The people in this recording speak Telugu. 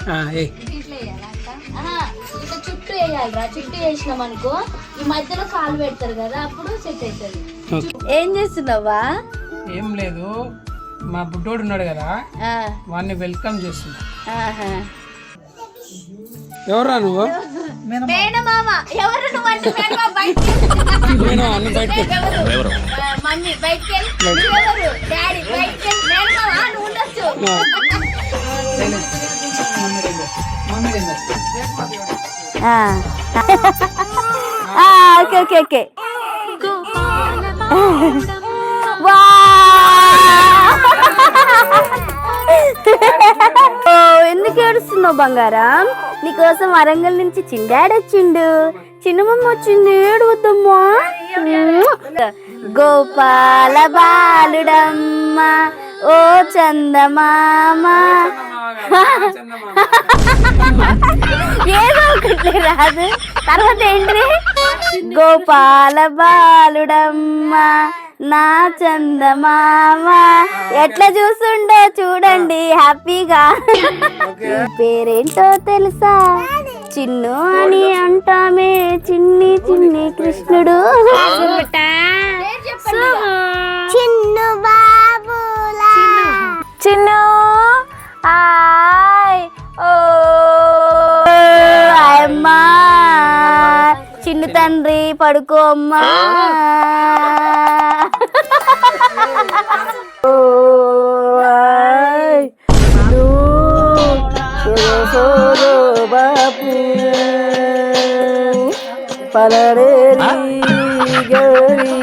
ఇట్లా చుట్టూ వేయాలిరా. చుట్టూ వేసినాం అనుకో ఈ మధ్యలో కాలు పెడతారు కదా, అప్పుడు సెట్ అవుతుంది. ఏం చేస్తున్నావా? ఏం లేదు, మా బుడ్డోడు ఉన్నాడు కదా, వాడిని వెల్కమ్ చేస్తున్నా. ఎవరా నువ్వు? మేనమామ. ఎవరు నువ్వు అంటే మేనమామ బయటికి మమ్మీ బయటికి వెళ్ళి ఎవరు డాడీ బయటికి వెళ్ళి మేనమామ నువ్వు ఉండొచ్చు. Okay okay okay. ఎందుకు ఏడుస్తున్నావు బంగారం? నీకోసం వరంగల్ నుంచి చిండాడొచ్చిండు, చిన్నమమ్మ వచ్చింది, ఏడవద్దమ్మా. గోపాల బాలుడమ్మ ఓ చందమామ. ఏదో ఒకటి రాదు. తర్వాత ఏంటి? గోపాల బాలుడమ్మ నా చందమామ. ఎట్లా చూస్తుండో చూడండి హ్యాపీగా. పేరేంటో తెలుసా? చిన్ను అని అంటామే, చిన్ని చిన్ని కృష్ణుడు. చిన్ను బాబులా. చిన్ను ఆయ్ ఓ అమ్మా. చిన్ను తండ్రి పడుకో అమ్మా. బాపు పలరే గరి